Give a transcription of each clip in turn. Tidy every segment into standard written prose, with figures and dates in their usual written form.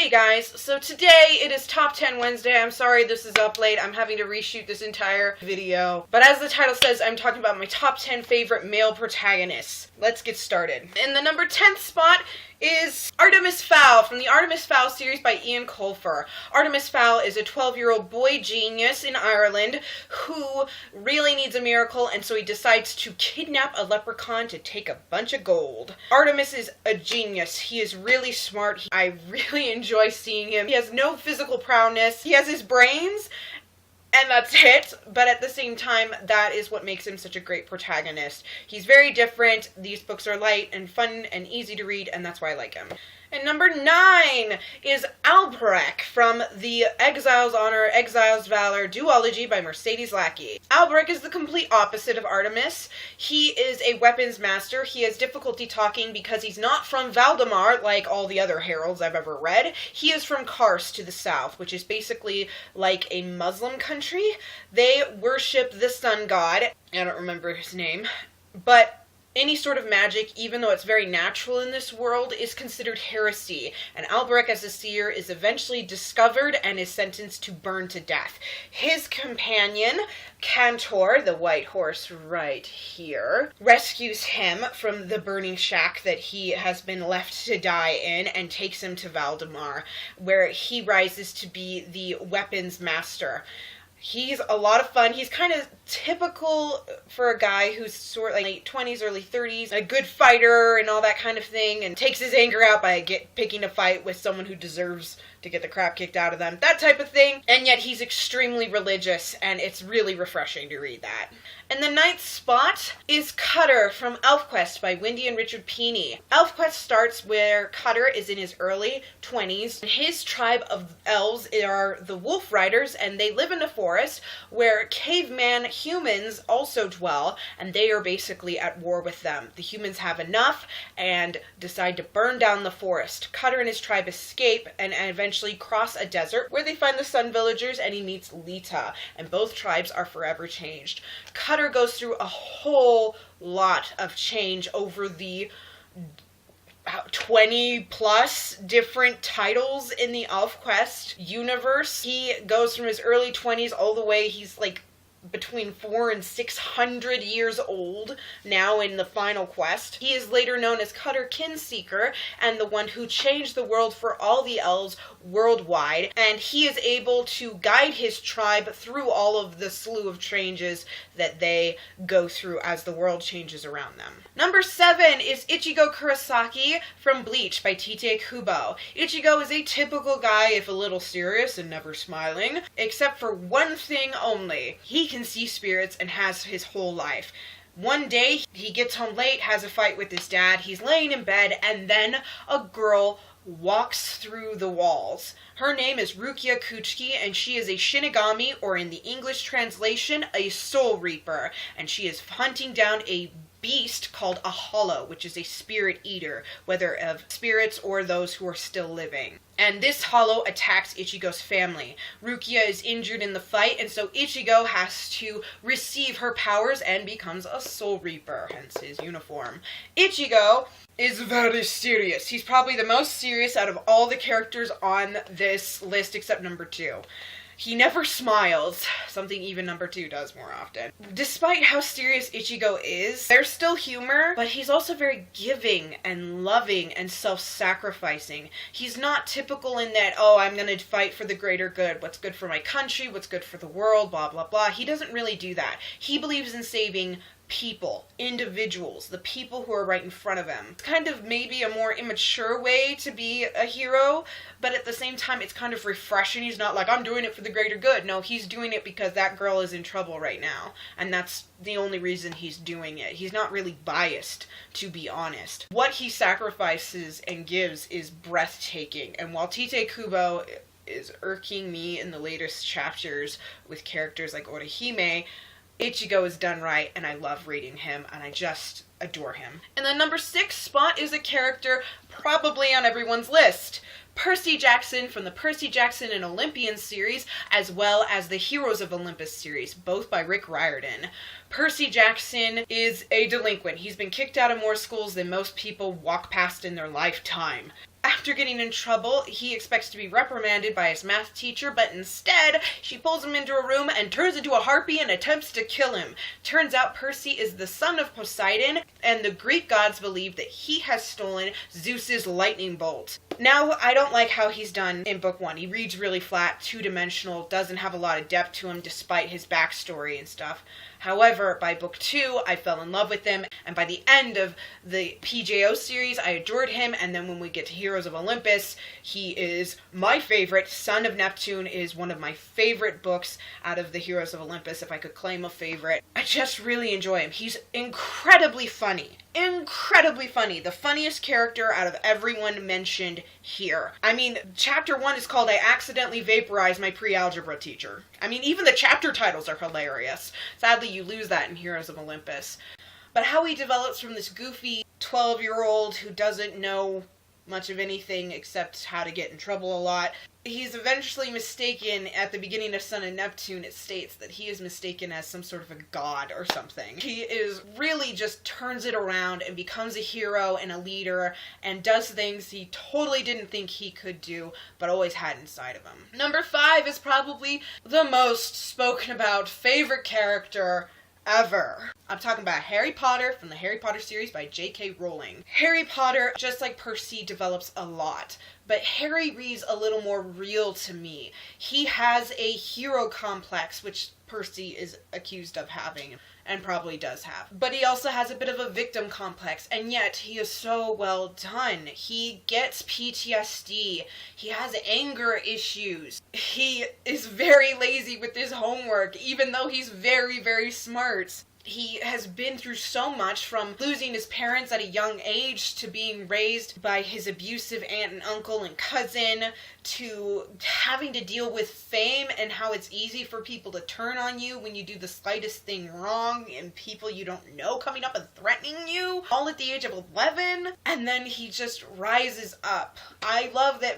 Hey guys, so today it is Top 10 Wednesday. I'm sorry this is up late. I'm having to reshoot this entire video. But as the title says, I'm talking about my top 10 favorite male protagonists. Let's get started. In the number 10th spot is Artemis Fowl from the Artemis Fowl series by Ian Colfer. Artemis Fowl is a 12-year-old boy genius in Ireland who really needs a miracle, and so he decides to kidnap a leprechaun to take a bunch of gold. Artemis is a genius. He is really smart. I really enjoy seeing him. He has no physical prowess. He has his brains, and that's it, but at the same time, that is what makes him such a great protagonist. He's very different, these books are light and fun and easy to read, and that's why I like him. And number 9 is Albrecht from the Exile's Honor, Exile's Valor duology by Mercedes Lackey. Albrecht is the complete opposite of Artemis. He is a weapons master. He has difficulty talking because he's not from Valdemar like all the other heralds I've ever read. He is from Kars to the south, which is basically like a Muslim country. They worship the sun god. I don't remember his name, but any sort of magic, even though it's very natural in this world, is considered heresy, and Albrecht as a seer is eventually discovered and is sentenced to burn to death. His companion, Cantor, the white horse right here, rescues him from the burning shack that he has been left to die in and takes him to Valdemar, where he rises to be the weapons master. He's a lot of fun. He's kind of typical for a guy who's sort of like late 20s, early 30s, a good fighter and all that kind of thing, and takes his anger out by picking a fight with someone who deserves to get the crap kicked out of them, that type of thing. And yet he's extremely religious, and it's really refreshing to read that. And the 9th spot is Cutter from ElfQuest by Wendy and Richard Pini. ElfQuest starts where Cutter is in his early 20s. His tribe of elves are the Wolf Riders, and they live in a forest where caveman humans also dwell, and they are basically at war with them. The humans have enough and decide to burn down the forest. Cutter and his tribe escape and eventually cross a desert where they find the Sun Villagers, and he meets Lita, and both tribes are forever changed. Cutter goes through a whole lot of change over the 20 plus different titles in the ElfQuest universe. He goes from his early 20s all the way, he's like between 400 and 600 years old now in the final quest. He is later known as Cutter Kinseeker and the one who changed the world for all the elves worldwide, and he is able to guide his tribe through all of the slew of changes that they go through as the world changes around them. Number 7 is Ichigo Kurosaki from Bleach by Tite Kubo. Ichigo is a typical guy, if a little serious and never smiling, except for one thing only. He can see spirits and has his whole life. One day, he gets home late, has a fight with his dad, he's laying in bed, and then a girl walks through the walls. Her name is Rukia Kuchiki, and she is a Shinigami, or in the English translation, a Soul Reaper, and she is hunting down a beast called a Hollow, which is a spirit eater, whether of spirits or those who are still living. And this Hollow attacks Ichigo's family. Rukia is injured in the fight, and so Ichigo has to receive her powers and becomes a Soul Reaper, hence his uniform. Ichigo is very serious. He's probably the most serious out of all the characters on this list except number 2. He never smiles, something even number 2 does more often. Despite how serious Ichigo is, there's still humor, but he's also very giving and loving and self-sacrificing. He's not typical in that, oh, I'm gonna fight for the greater good, what's good for my country, what's good for the world, blah, blah, blah. He doesn't really do that. He believes in saving people, individuals, the people who are right in front of him. It's kind of maybe a more immature way to be a hero, but at the same time it's kind of refreshing. He's not like, I'm doing it for the greater good. No, he's doing it because that girl is in trouble right now, and that's the only reason he's doing it. He's not really biased, to be honest. What he sacrifices and gives is breathtaking, and while Tite Kubo is irking me in the latest chapters with characters like Orihime, Ichigo is done right, and I love reading him, and I just adore him. And the number 6 spot is a character probably on everyone's list. Percy Jackson from the Percy Jackson and Olympians series, as well as the Heroes of Olympus series, both by Rick Riordan. Percy Jackson is a delinquent. He's been kicked out of more schools than most people walk past in their lifetime. After getting in trouble, he expects to be reprimanded by his math teacher, but instead, she pulls him into a room and turns into a harpy and attempts to kill him. Turns out Percy is the son of Poseidon, and the Greek gods believe that he has stolen Zeus's lightning bolt. Now, I don't like how he's done in book 1. He reads really flat, two-dimensional, doesn't have a lot of depth to him despite his backstory and stuff. However, by book 2, I fell in love with him, and by the end of the PJO series, I adored him, and then when we get to Heroes of Olympus, he is my favorite. Son of Neptune is one of my favorite books out of the Heroes of Olympus, if I could claim a favorite. I just really enjoy him. He's incredibly funny. Incredibly funny. The funniest character out of everyone mentioned here. I mean, chapter 1 is called I Accidentally Vaporized My Pre-Algebra Teacher. I mean, even the chapter titles are hilarious. Sadly, you lose that in Heroes of Olympus. But how he develops from this goofy 12-year-old who doesn't know much of anything except how to get in trouble a lot. He's eventually mistaken, at the beginning of Son of Neptune, it states that he is mistaken as some sort of a god or something. He is really just turns it around and becomes a hero and a leader and does things he totally didn't think he could do, but always had inside of him. Number 5 is probably the most spoken about favorite character ever. I'm talking about Harry Potter from the Harry Potter series by J.K. Rowling. Harry Potter, just like Percy, develops a lot, but Harry reads a little more real to me. He has a hero complex, which Percy is accused of having, and probably does have. But he also has a bit of a victim complex, and yet he is so well done. He gets PTSD. He has anger issues. He is very lazy with his homework, even though he's very, very smart. He has been through so much, from losing his parents at a young age to being raised by his abusive aunt and uncle and cousin, to having to deal with fame and how it's easy for people to turn on you when you do the slightest thing wrong, and people you don't know coming up and threatening you, all at the age of 11. And then he just rises up. I love that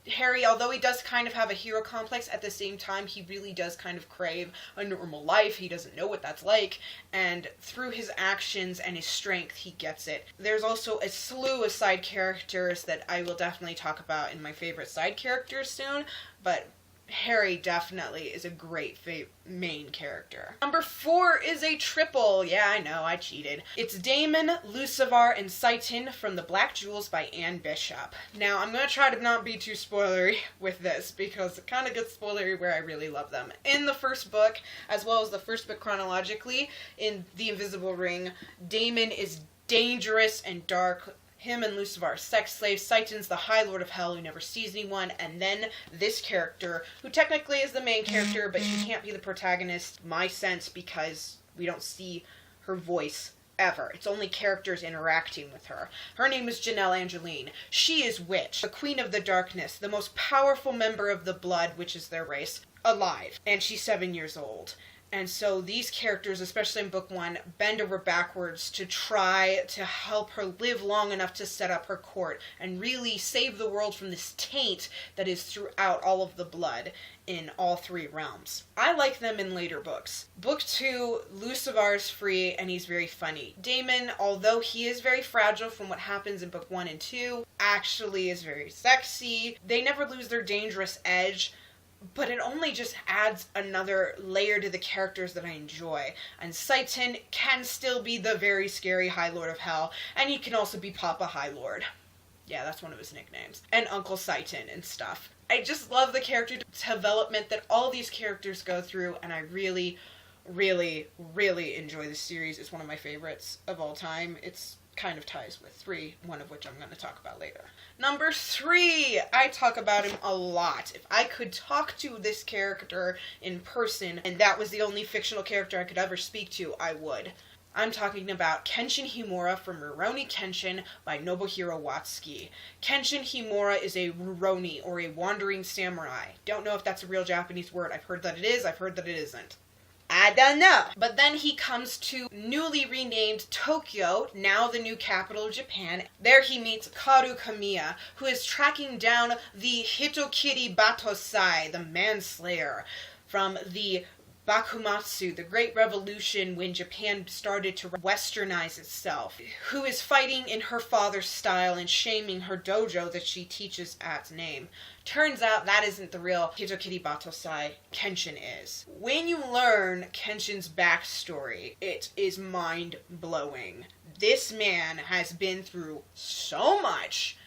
Harry, although he does kind of have a hero complex, at the same time, he really does kind of crave a normal life. He doesn't know what that's like, and through his actions and his strength, he gets it. There's also a slew of side characters that I will definitely talk about in my favorite side characters soon, but Harry definitely is a great main character. Number 4 is a triple. Yeah, I know, I cheated. It's Damon, Lucifer, and Seitan from The Black Jewels by Anne Bishop. Now, I'm going to try to not be too spoilery with this, because it kind of gets spoilery where I really love them. In the first book, as well as the first book chronologically, in The Invisible Ring, Damon is dangerous and dark. Him and Lucifer are sex slaves. Seitan's the High Lord of Hell who never sees anyone. And then this character, who technically is the main character, but she can't be the protagonist, my sense, because we don't see her voice ever. It's only characters interacting with her. Her name is Janelle Angeline. She is Witch, the Queen of the Darkness, the most powerful member of the Blood, which is their race, alive. And she's 7 years old. And so these characters, especially in book 1, bend over backwards to try to help her live long enough to set up her court and really save the world from this taint that is throughout all of the Blood in all 3 realms. I like them in later books. Book 2, Lucifer's free and he's very funny. Damon, although he is very fragile from what happens in book 1 and 2, actually is very sexy. They never lose their dangerous edge, but it only just adds another layer to the characters that I enjoy. And Seitan can still be the very scary High Lord of Hell, and he can also be Papa High Lord. Yeah, that's one of his nicknames. And Uncle Seitan and stuff. I just love the character development that all these characters go through, and I really, really, really enjoy this series. It's one of my favorites of all time. It's kind of ties with 3, one of which I'm going to talk about later. Number 3, I talk about him a lot. If I could talk to this character in person, and that was the only fictional character I could ever speak to, I would. I'm talking about Kenshin Himura from Rurouni Kenshin by Nobuhiro Watsuki. Kenshin Himura is a Rurouni, or a wandering samurai. Don't know if that's a real Japanese word. I've heard that it is, I've heard that it isn't. I don't know. But then he comes to newly renamed Tokyo, now the new capital of Japan. There he meets Karu Kamiya, who is tracking down the Hitokiri Batosai, the manslayer, from the Bakumatsu, the Great Revolution when Japan started to westernize itself, who is fighting in her father's style and shaming her dojo that she teaches at name. Turns out that isn't the real Hitokiri Batosai. Kenshin is. When you learn Kenshin's backstory, it is mind-blowing. This man has been through so much.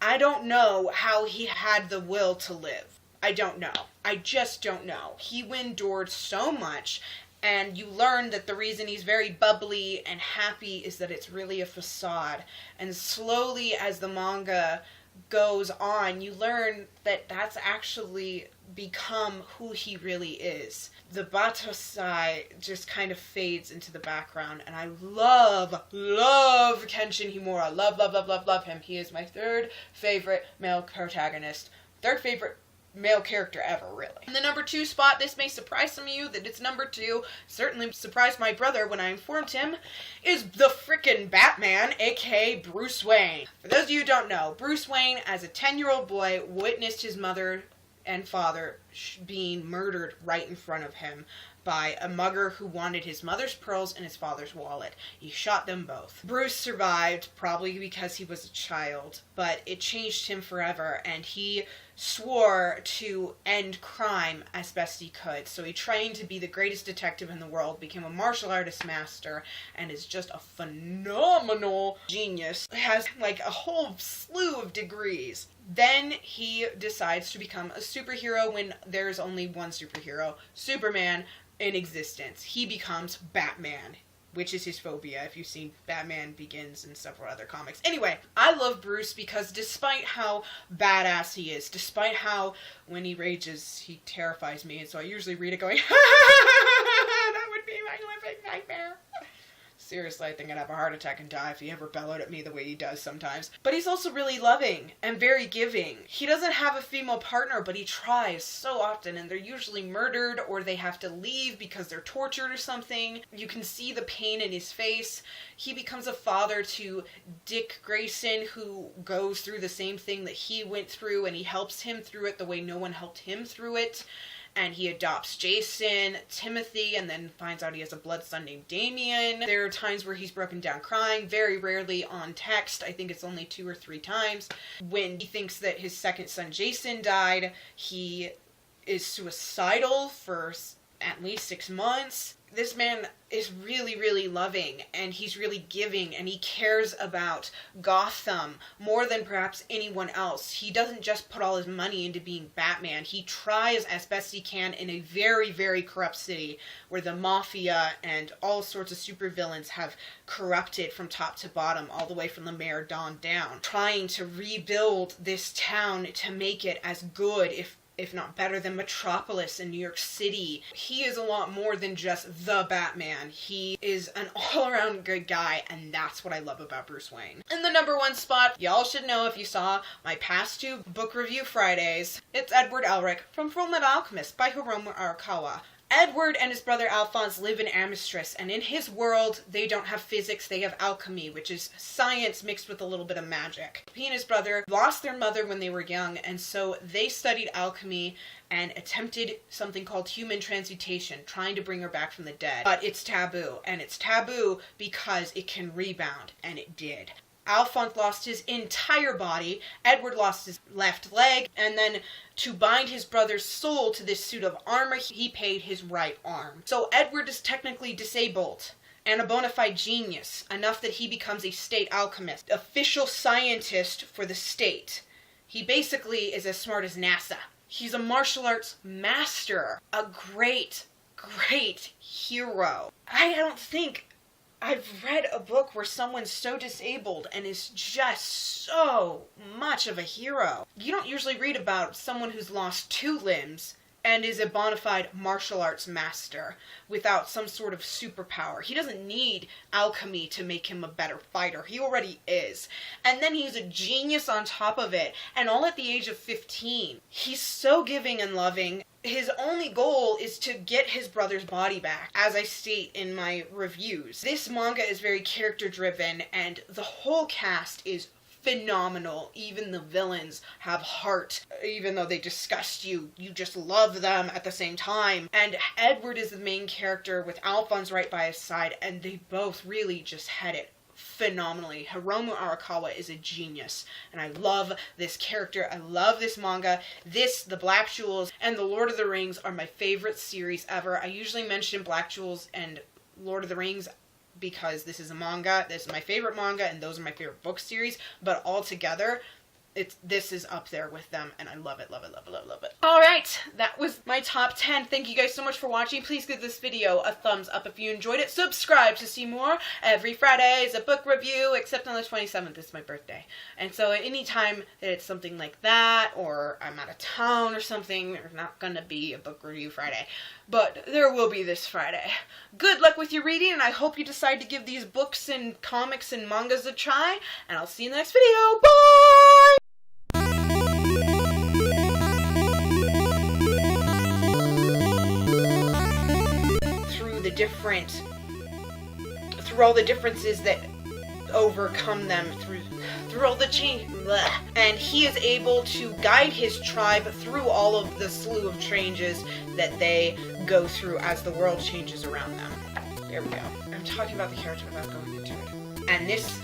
I don't know how he had the will to live. I don't know. I just don't know. He endured so much, and you learn that the reason he's very bubbly and happy is that it's really a facade. And slowly, as the manga goes on, you learn that that's actually become who he really is. The Batosai just kind of fades into the background, and I love Kenshin Himura. Love him. He is my third favorite male protagonist. Third favorite male character ever, really. In the number 2 spot, this may surprise some of you that it's number 2, certainly surprised my brother when I informed him, is the frickin' Batman, aka Bruce Wayne. For those of you who don't know, Bruce Wayne, as a 10-year-old boy, witnessed his mother and father being murdered right in front of him by a mugger who wanted his mother's pearls and his father's wallet. He shot them both. Bruce survived, probably because he was a child, but it changed him forever, and he swore to end crime as best he could. So he trained to be the greatest detective in the world, became a martial artist master, and is just a phenomenal genius. Has like a whole slew of degrees. Then he decides to become a superhero when there's only one superhero, Superman, in existence. He becomes Batman, which is his phobia, if you've seen Batman Begins and several other comics. Anyway, I love Bruce because despite how badass he is, despite how when he rages, he terrifies me, and so I usually read it going, that would be my living nightmare. Seriously, I think I'd have a heart attack and die if he ever bellowed at me the way he does sometimes. But he's also really loving and very giving. He doesn't have a female partner, but he tries so often, and they're usually murdered or they have to leave because they're tortured or something. You can see the pain in his face. He becomes a father to Dick Grayson, who goes through the same thing that he went through, and he helps him through it the way no one helped him through it. And he adopts Jason, Timothy, and then finds out he has a blood son named Damien. There are times where he's broken down crying, very rarely on text. I think it's only 2 or 3 times. When he thinks that his second son Jason died, he is suicidal for at least 6 months. This man is really, really loving, and he's really giving, and he cares about Gotham more than perhaps anyone else. He doesn't just put all his money into being Batman. He tries as best he can in a very, very corrupt city where the mafia and all sorts of supervillains have corrupted from top to bottom, all the way from the mayor Don down, trying to rebuild this town to make it as good, if not better, than Metropolis in New York City. He is a lot more than just the Batman. He is an all-around good guy, and that's what I love about Bruce Wayne. In the number 1 spot, y'all should know if you saw my past 2 book review Fridays, it's Edward Elric from Fullmetal Alchemist by Hiromu Arakawa. Edward and his brother Alphonse live in Amistris, and in his world, they don't have physics, they have alchemy, which is science mixed with a little bit of magic. He and his brother lost their mother when they were young, and so they studied alchemy and attempted something called human transmutation, trying to bring her back from the dead. But it's taboo, and it's taboo because it can rebound, and it did. Alphonse lost his entire body, Edward lost his left leg, and then to bind his brother's soul to this suit of armor, he paid his right arm. So Edward is technically disabled and a bona fide genius, enough that he becomes a state alchemist, official scientist for the state. He basically is as smart as NASA. He's a martial arts master, a great hero. I don't think I've read a book where someone's so disabled and is just so much of a hero. You don't usually read about someone who's lost 2 limbs and is a bona fide martial arts master without some sort of superpower. He doesn't need alchemy to make him a better fighter. He already is. And then he's a genius on top of it, and all at the age of 15. He's so giving and loving. His only goal is to get his brother's body back, as I state in my reviews. This manga is very character driven, and the whole cast is phenomenal. Even the villains have heart. Even though they disgust you, you just love them at the same time. And Edward is the main character with Alphonse right by his side, and they both really just had it phenomenally. Hiromu Arakawa is a genius, and I love this character. I love this manga. This, The Black Jewels, and The Lord of the Rings are my favorite series ever. I usually mention Black Jewels and Lord of the Rings because this is a manga. This is my favorite manga, and those are my favorite book series, but all together, this is up there with them, and I love it, love it, love it, love it, love it. Alright, that was my top 10. Thank you guys so much for watching. Please give this video a thumbs up if you enjoyed it. Subscribe to see more. Every Friday is a book review, except on the 27th, it's my birthday. And so at any time that it's something like that, or I'm out of town or something, there's not gonna be a book review Friday. But there will be this Friday. Good luck with your reading, and I hope you decide to give these books and comics and mangas a try, and I'll see you in the next video. Bye! Through all the differences that overcome them, through all the change, and he is able to guide his tribe through all of the slew of changes that they go through as the world changes around them. There we go. I'm talking about the character without going into it. And this,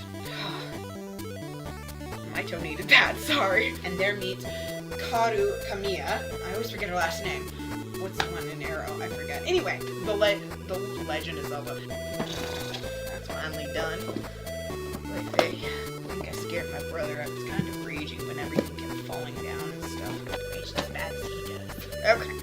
my toe needed that, sorry. And there meets Kamiya. I always forget her last name. What's the one in Arrow? I forget. Anyway, the Legend of Zelda. That's finally done. I think I scared my brother. I was kind of raging when everything kept falling down and stuff. It's as bad as he does. Okay.